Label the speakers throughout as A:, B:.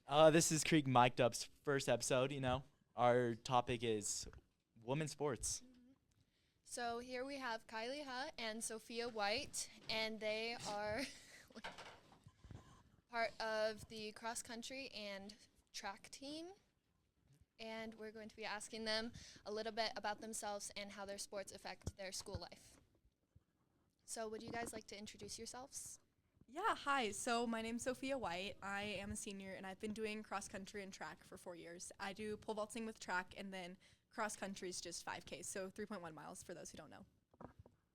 A: This is Creek Mic'd Up's first episode. Our topic is women's sports.
B: So here we have Kylee and Sophia White, and they are part of the cross country and track team. And we're going to be asking them a little bit about themselves and how their sports affect their school life. So would you guys like to introduce yourselves?
C: Yeah, hi. So my name's Sophia White. I am a senior, and I've been doing cross country and track for 4 years. I do pole vaulting with track, and then cross country is just 5K, so 3.1 miles for those who don't know.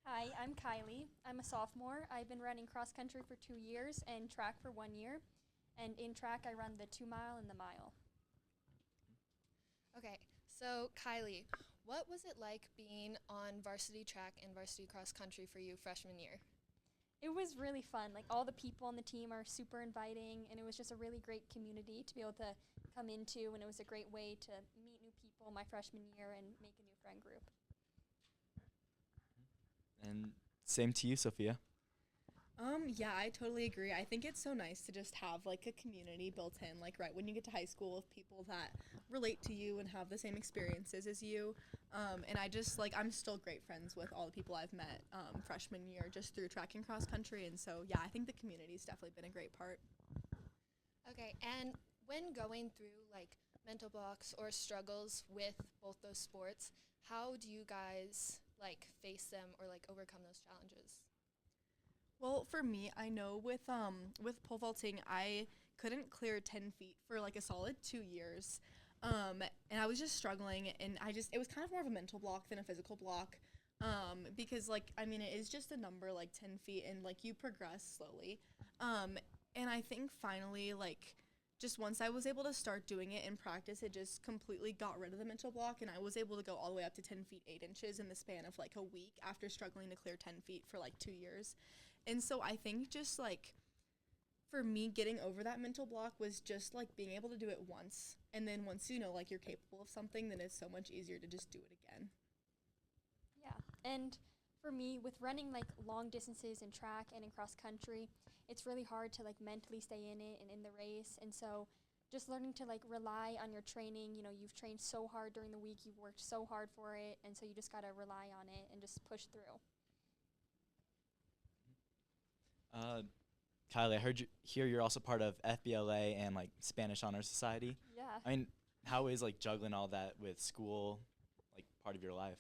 D: Hi, I'm Kylee. I'm a sophomore. I've been running cross country for 2 years and track for 1 year. And in track, I run the 2 mile and the mile.
B: Okay, so Kylee, what was it like being on varsity track and varsity cross country for you freshman year?
D: It was really fun. Like, all the people on the team are super inviting, and it was just a really great community to be able to come into, and it was a great way to meet new people my freshman year and make a new friend group.
A: And same to you, Sophia.
C: Yeah, I totally agree. I think it's so nice to just have like a community built in, like right when you get to high school, of people that relate to you and have the same experiences as you. And I'm still great friends with all the people I've met freshman year just through track and cross country. And so, yeah, I think the community's definitely been a great part.
B: Okay, and when going through like mental blocks or struggles with both those sports, how do you guys like face them or like overcome those challenges?
C: Well, for me, I know with pole vaulting, I couldn't clear 10 feet for like a solid 2 years. And I was just struggling, and it was kind of more of a mental block than a physical block. Because it is just a number, like 10 feet, and like you progress slowly. And I think finally, like, just once I was able to start doing it in practice, it just completely got rid of the mental block, and I was able to go all the way up to 10 feet 8 inches in the span of like a week after struggling to clear 10 feet for like 2 years. And so I think just like for me, getting over that mental block was just like being able to do it once. And then once you know like you're capable of something, then it's so much easier to just do it again.
D: Yeah, and for me, with running like long distances in track and in cross country, it's really hard to like mentally stay in it and in the race. And so just learning to like rely on your training, you've trained so hard during the week, you've worked so hard for it, and so you just got to rely on it and just push through.
A: Kylie, I heard you're also part of FBLA and like Spanish Honor Society.
D: Yeah.
A: I mean, how is like juggling all that with school like part of your life?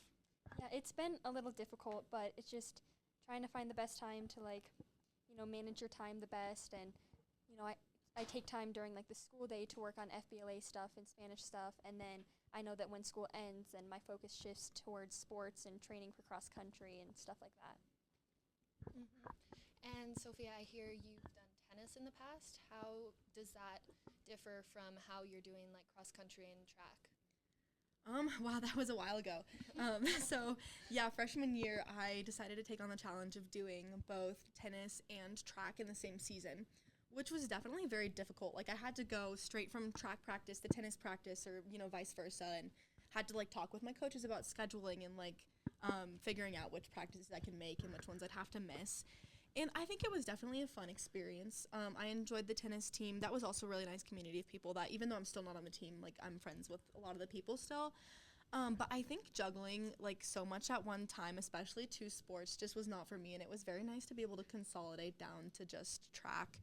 D: Yeah, it's been a little difficult, but it's just trying to find the best time to manage your time the best. And, I take time during like the school day to work on FBLA stuff and Spanish stuff. And then I know that when school ends, then my focus shifts towards sports and training for cross country and stuff like that.
B: Mm-hmm. And Sophia, I hear you've done tennis in the past. How does that differ from how you're doing like cross country and track?
C: Wow, that was a while ago. So yeah, freshman year, I decided to take on the challenge of doing both tennis and track in the same season, which was definitely very difficult. Like I had to go straight from track practice to tennis practice, or vice versa, and had to like talk with my coaches about scheduling and like figuring out which practices I can make and which ones I'd have to miss. And I think it was definitely a fun experience. I enjoyed the tennis team. That was also a really nice community of people that, even though I'm still not on the team, like I'm friends with a lot of the people still. But I think juggling like so much at one time, especially two sports, just was not for me. And it was very nice to be able to consolidate down to just track.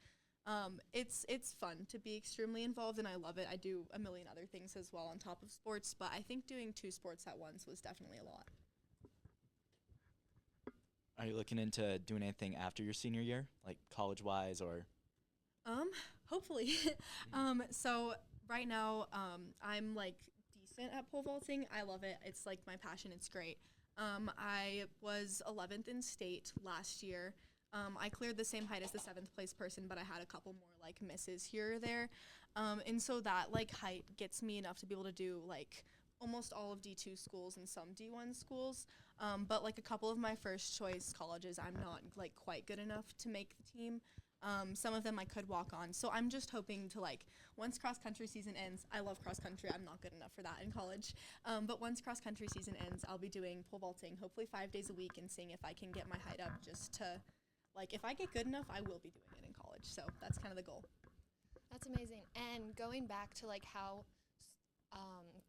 C: It's fun to be extremely involved, and I love it. I do a million other things as well on top of sports, but I think doing two sports at once was definitely a lot.
A: Are you looking into doing anything after your senior year, like college-wise or?
C: Hopefully. So right now, I'm like decent at pole vaulting. I love it. It's like my passion. It's great. I was 11th in state last year. I cleared the same height as the 7th place person, but I had a couple more like misses here or there. And so that like height gets me enough to be able to do like almost all of D2 schools and some D1 schools. But like a couple of my first choice colleges, I'm not like quite good enough to make the team. Some of them I could walk on. So I'm just hoping to like, once cross country season ends, I love cross country. I'm not good enough for that in college. But once cross country season ends, I'll be doing pole vaulting, hopefully 5 days a week, and seeing if I can get my height up just to, like, if I get good enough, I will be doing it in college. So that's kind of the goal.
B: That's amazing. And going back to like how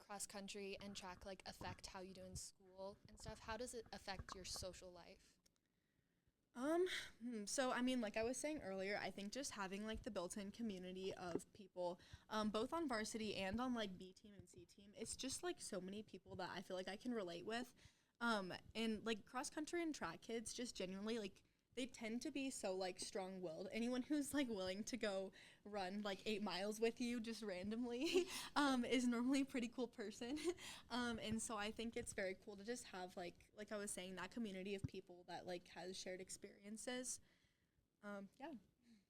B: cross country and track like affect how you do in school and stuff, how does it affect your social life?
C: So I mean, like I was saying earlier, I think just having like the built-in community of people, both on varsity and on like B team and C team, it's just like so many people that I feel like I can relate with. And like cross country and track kids just genuinely like they tend to be so like strong-willed. Anyone who's like willing to go run like 8 miles with you just randomly is normally a pretty cool person. And so I think it's very cool to just have like I was saying, that community of people that like has shared experiences. Yeah.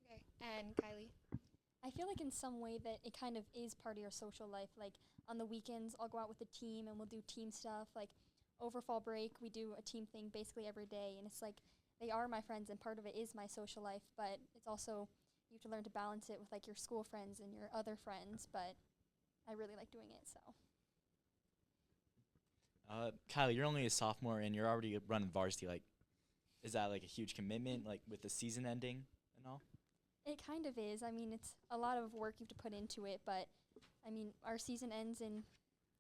B: Okay. And Kylie?
D: I feel like in some way that it kind of is part of your social life. Like on the weekends, I'll go out with the team and we'll do team stuff. Like over fall break, we do a team thing basically every day, and it's like they are my friends and part of it is my social life, but it's also you have to learn to balance it with like your school friends and your other friends, but I really like doing it, so.
A: Kylie, you're only a sophomore and you're already running varsity. Like, is that like a huge commitment, like with the season ending and all?
D: It kind of is. I mean, it's a lot of work you have to put into it, but I mean, our season ends in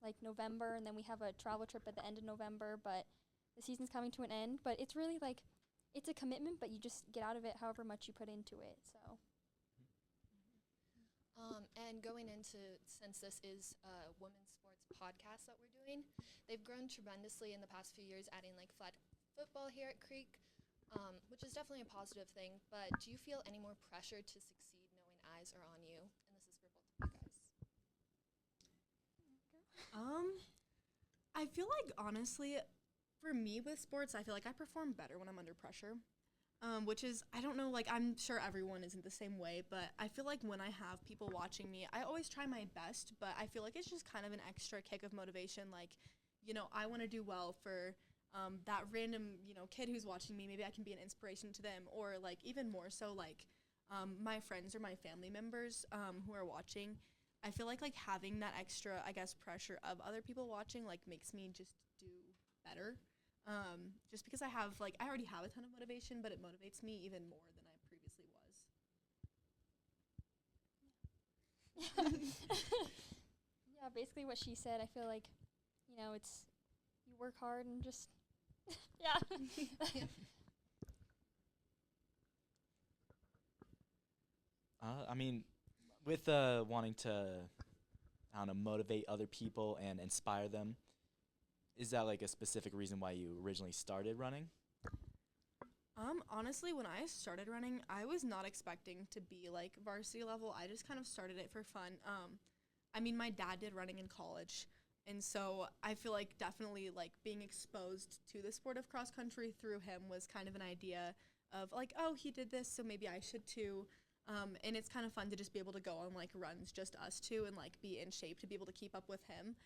D: like November, and then we have a travel trip at the end of November, but the season's coming to an end, but it's really like, it's a commitment, but you just get out of it however much you put into it, so.
B: And going into, since this is a women's sports podcast that we're doing, they've grown tremendously in the past few years, adding like flag football here at Creek, which is definitely a positive thing. But do you feel any more pressure to succeed knowing eyes are on you? And this is for both of you guys.
C: I feel like honestly, for me with sports, I feel like I perform better when I'm under pressure. Which is, I don't know, like, I'm sure everyone isn't the same way, but I feel like when I have people watching me, I always try my best, but I feel like it's just kind of an extra kick of motivation. Like, you know, I want to do well for that random, you know, kid who's watching me. Maybe I can be an inspiration to them, or, like, even more so, like, my friends or my family members who are watching. I feel like having that extra, I guess, pressure of other people watching, like, makes me just do better. Just because I already have a ton of motivation, but it motivates me even more than I previously was.
D: Yeah, basically what she said. I feel like, you know, it's, you work hard and just, yeah.
A: I mean, with wanting to, I don't know, motivate other people and inspire them, is that like a specific reason why you originally started running?
C: Honestly, when I started running, I was not expecting to be like varsity level. I just kind of started it for fun. I mean, my dad did running in college, and so I feel like definitely like being exposed to the sport of cross country through him was kind of an idea of like, oh, he did this, so maybe I should too. And it's kind of fun to just be able to go on like runs, just us two, and like be in shape to be able to keep up with him.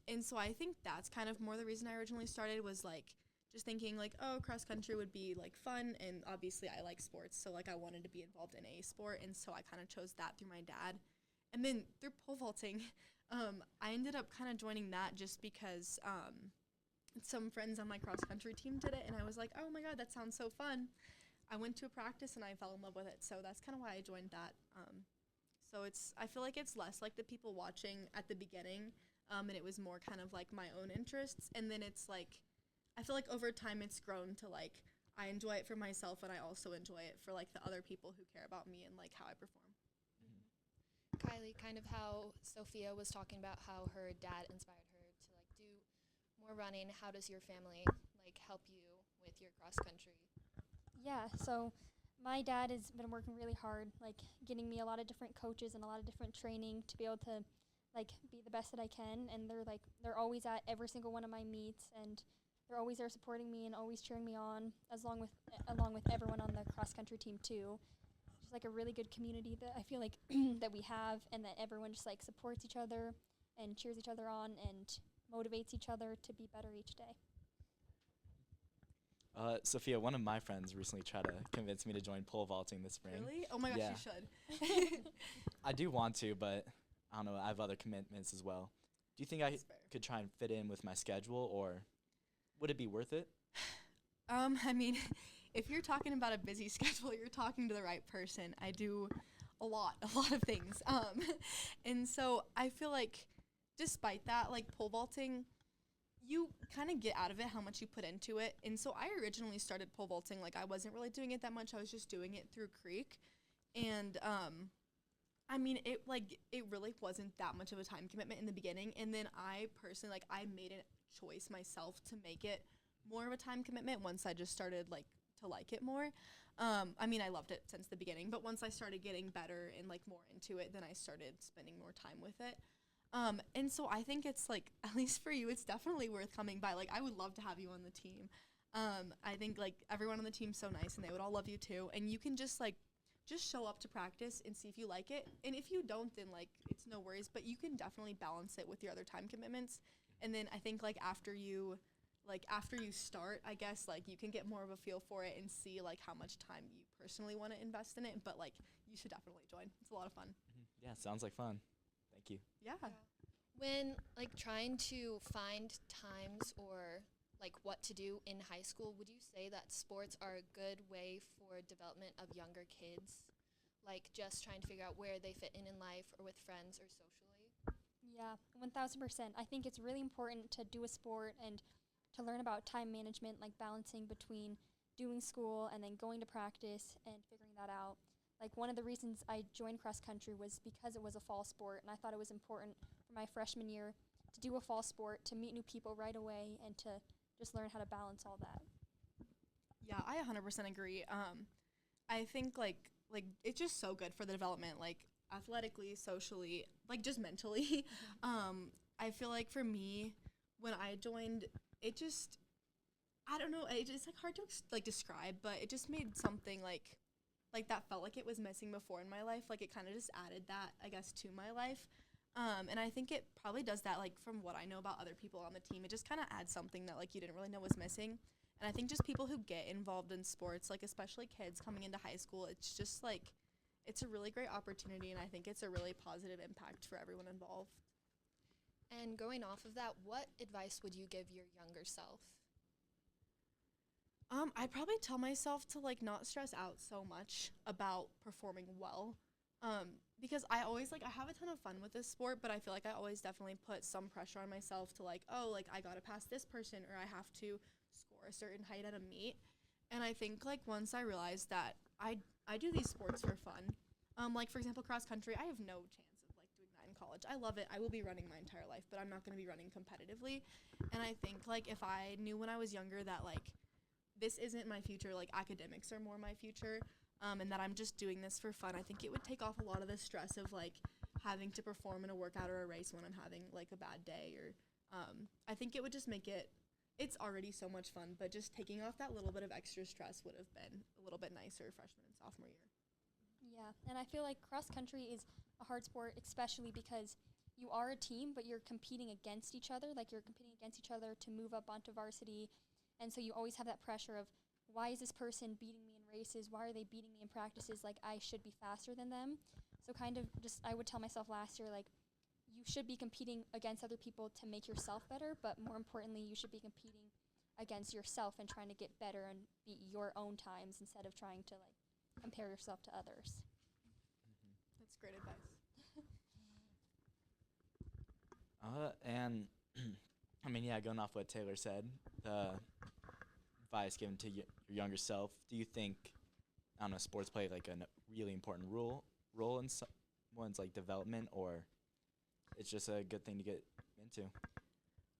C: And so I think that's kind of more the reason I originally started, was like just thinking like, oh, cross country would be like fun, and obviously I like sports, so like I wanted to be involved in a sport, and so I kind of chose that through my dad. And then through pole vaulting, I ended up kind of joining that just because some friends on my cross country team did it, and I was like, oh my god, that sounds so fun. I went to a practice and I fell in love with it, so that's kind of why I joined that. So I feel like it's less like the people watching at the beginning, and it was more kind of like my own interests. And then it's like, I feel like over time it's grown to like, I enjoy it for myself, and I also enjoy it for like the other people who care about me and like how I perform.
B: Kylie, kind of how Sophia was talking about how her dad inspired her to like do more running. How does your family like help you with your cross country?
D: Yeah, so my dad has been working really hard, like getting me a lot of different coaches and a lot of different training to be able to like be the best that I can, and they're always at every single one of my meets, and they're always there supporting me and always cheering me on, along with everyone on the cross country team too. Just like a really good community that I feel like that we have, and that everyone just like supports each other and cheers each other on and motivates each other to be better each day.
A: Sophia, one of my friends recently tried to convince me to join pole vaulting this spring.
C: Really? Oh my gosh,
A: Yeah.
C: you should.
A: I do want to, but I don't know, I have other commitments as well. Do you think I
C: That's fair.
A: could try and fit in with my schedule, or would it be worth it?
C: I mean, if you're talking about a busy schedule, you're talking to the right person. I do a lot of things. And so I feel like despite that, like pole vaulting, you kind of get out of it how much you put into it. And so I originally started pole vaulting, like I wasn't really doing it that much. I was just doing it through Creek. And I mean, it really wasn't that much of a time commitment in the beginning. And then I personally, like, I made a choice myself to make it more of a time commitment once I just started, like, to like it more. I mean, I loved it since the beginning, but once I started getting better and, like, more into it, then I started spending more time with it. And so I think it's, like, at least for you, it's definitely worth coming by. Like, I would love to have you on the team. I think, like, everyone on the team's so nice, and they would all love you, too. And you can just, like, just show up to practice and see if you like it. And if you don't, then, like, it's no worries. But you can definitely balance it with your other time commitments. And then I think, like, after you start, I guess, like, you can get more of a feel for it and see, like, how much time you personally want to invest in it. But, like, you should definitely join. It's a lot of fun.
A: Mm-hmm. Yeah, sounds like fun. Thank you.
C: Yeah.
B: When, like, trying to find times or, like, what to do in high school, would you say that sports are a good way for development of younger kids? Like, just trying to figure out where they fit in life or with friends or socially?
D: Yeah, 1000%. I think it's really important to do a sport and to learn about time management, like balancing between doing school and then going to practice and figuring that out. Like, one of the reasons I joined cross country was because it was a fall sport, and I thought it was important for my freshman year to do a fall sport, to meet new people right away, and to just learn how to balance all that.
C: Yeah, I 100% agree. I think, like, it's just so good for the development, like, athletically, socially, like, just mentally. I feel like for me, when I joined, it just, I don't know, it's, like, hard to, describe, but it just made something, like that felt like it was missing before in my life. Like, it kind of just added that, I guess, to my life. And I think it probably does that, like, from what I know about other people on the team. It just kind of adds something that, like, you didn't really know was missing. And I think just people who get involved in sports, like, especially kids coming into high school, it's just, like, it's a really great opportunity, and I think it's a really positive impact for everyone involved.
B: And going off of that, what advice would you give your younger self?
C: I'd probably tell myself to, like, not stress out so much about performing well. Because I always, like, I have a ton of fun with this sport, but I feel like I always definitely put some pressure on myself to, like, oh, like, I gotta pass this person, or I have to score a certain height at a meet. And I think, like, once I realized that I do these sports for fun, like, for example, cross country, I have no chance of, like, doing that in college. I love it. I will be running my entire life, but I'm not going to be running competitively. And I think, like, if I knew when I was younger that, like, this isn't my future, like, academics are more my future, and that I'm just doing this for fun, I think it would take off a lot of the stress of, like, having to perform in a workout or a race when I'm having, like, a bad day. Or I think it would just make it's already so much fun, but just taking off that little bit of extra stress would have been a little bit nicer freshman and sophomore year.
D: Yeah, and I feel like cross country is a hard sport, especially because you are a team, but you're competing against each other. Like, you're competing against each other to move up onto varsity. And so you always have that pressure of, why is this person beating me in races? Why are they beating me in practices? Like, I should be faster than them. So kind of just, I would tell myself last year, like, you should be competing against other people to make yourself better, but more importantly, you should be competing against yourself and trying to get better and beat your own times instead of trying to, like, compare yourself to others.
C: That's great advice.
A: And I mean, yeah, going off what Taylor said, the advice given to your younger self, do you think, I don't know, sports play like a really important role in someone's, like, development, or it's just a good thing to get into?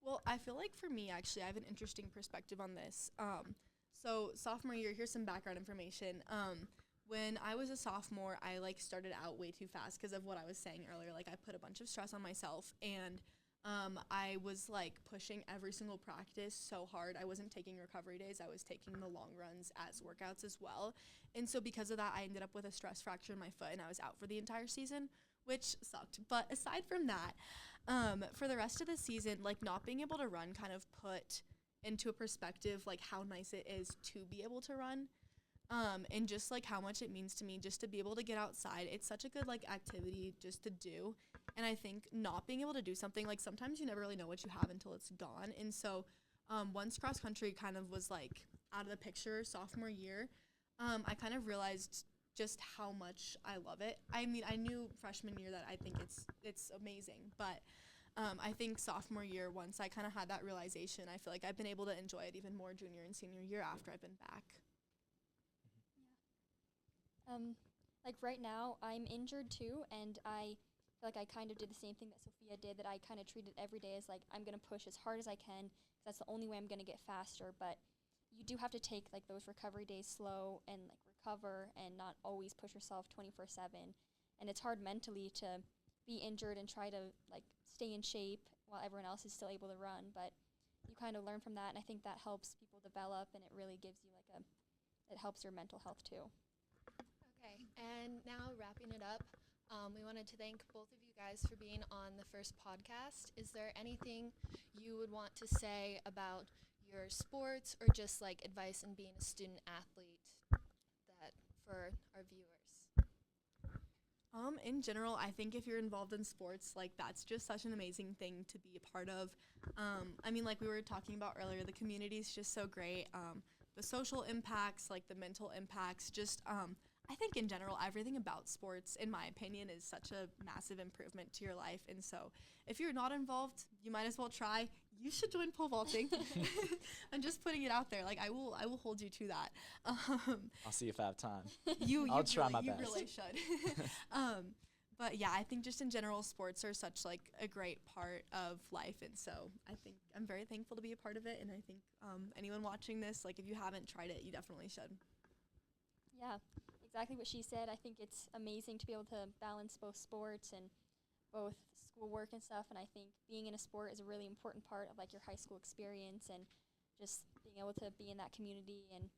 C: Well, I feel like for me, actually, I have an interesting perspective on this. So sophomore year, here's some background information. When I was a sophomore, I, like, started out way too fast because of what I was saying earlier. Like, I put a bunch of stress on myself, and I was, like, pushing every single practice so hard. I wasn't taking recovery days. I was taking the long runs as workouts as well. And so because of that, I ended up with a stress fracture in my foot, and I was out for the entire season, which sucked. But aside from that, for the rest of the season, like, not being able to run kind of put into a perspective, like, how nice it is to be able to run. And just, like, how much it means to me just to be able to get outside. It's such a good, like, activity just to do. And I think not being able to do something, like, sometimes you never really know what you have until it's gone. And so once cross country kind of was, like, out of the picture sophomore year, I kind of realized just how much I love it. I mean, I knew freshman year that I think it's amazing, but I think sophomore year, once I kind of had that realization, I feel like I've been able to enjoy it even more junior and senior year after I've been back.
D: Like right now, I'm injured too, and I feel like I kind of did the same thing that Sophia did, that I kind of treated every day as like, I'm going to push as hard as I can, 'cause that's the only way I'm going to get faster. But you do have to take like those recovery days slow and like recover and not always push yourself 24/7. And it's hard mentally to be injured and try to like stay in shape while everyone else is still able to run. But you kind of learn from that, and I think that helps people develop, and it really gives you like it helps your mental health too.
B: Okay, and now wrapping it up, we wanted to thank both of you guys for being on the first podcast. Is there anything you would want to say about your sports or just like advice in being a student athlete that for our viewers?
C: In general, I think if you're involved in sports, like that's just such an amazing thing to be a part of. I mean, like we were talking about earlier, the community is just so great. The social impacts, like the mental impacts, just I think in general, everything about sports, in my opinion, is such a massive improvement to your life. And so if you're not involved, you might as well try. You should join pole vaulting. I'm just putting it out there. Like I will hold you to that.
A: I'll see if I have time.
C: I'll
A: try my best.
C: You really should. But yeah, I think just in general, sports are such like a great part of life. And so I think I'm very thankful to be a part of it. And I think anyone watching this, like if you haven't tried it, you definitely should.
D: Yeah, exactly what she said. I think it's amazing to be able to balance both sports and both schoolwork and stuff. And I think being in a sport is a really important part of like your high school experience, and just being able to be in that community and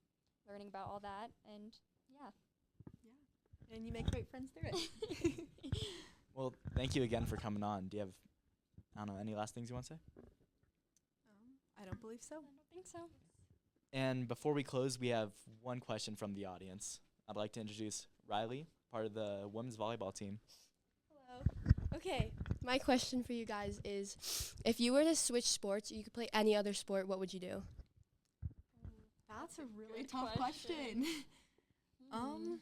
D: learning about all that. And yeah.
C: And you make great friends through it.
A: Well, thank you again for coming on. Do you have, I don't know, any last things you want to say?
C: I don't believe so.
D: I don't think so.
A: And before we close, we have one question from the audience. I'd like to introduce Riley, part of the women's volleyball team.
E: Hello. Okay, my question for you guys is, if you were to switch sports, you could play any other sport, what would you do?
C: That's a really
D: good
C: tough question.
D: Mm.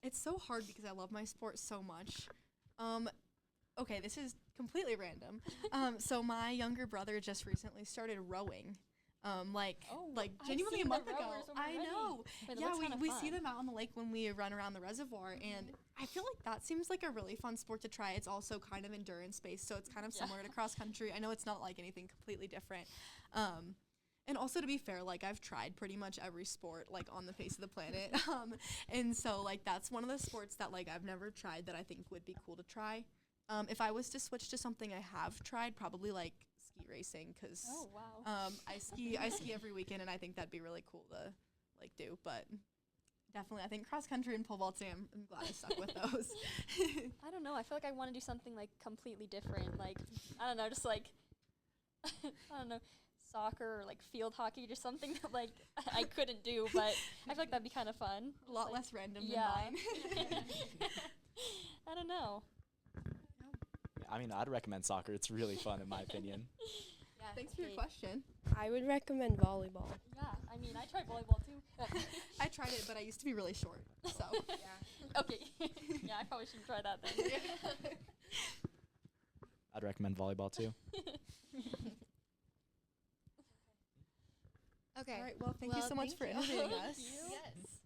C: It's so hard because I love my sport so much. Okay, this is completely random. So my younger brother just recently started rowing. Like genuinely a month ago. I know. Yeah, we see them out on the lake when we run around the reservoir, and I feel like that seems like a really fun sport to try. It's also kind of endurance based, so it's kind of similar to cross country. I know it's not like anything completely different. And also, to be fair, like I've tried pretty much every sport like on the face of the planet. And so like that's one of the sports that like I've never tried that I think would be cool to try. If I was to switch to something I have tried, probably like ski racing, because I ski every weekend, and I think that'd be really cool to like do. But definitely, I think cross country and pole vaulting, I'm glad I stuck with those.
D: I don't know. I feel like I want to do something like completely different. Like, I don't know, just like, I don't know, soccer or like field hockey, just something that like I couldn't do, but I feel like that'd be kind of fun.
C: A lot less random than mine.
D: I don't know.
A: I mean, I'd recommend soccer. It's really fun, in my opinion.
D: Yeah.
C: Thanks for your question.
E: I would recommend volleyball.
D: Yeah, I mean, I tried volleyball too.
C: I tried it, but I used to be really short, so.
E: Yeah.
D: Okay. Yeah, I probably shouldn't try that then.
A: I'd recommend volleyball too.
B: Okay.
C: All right, well, thank you so much for interviewing us.
B: Yes.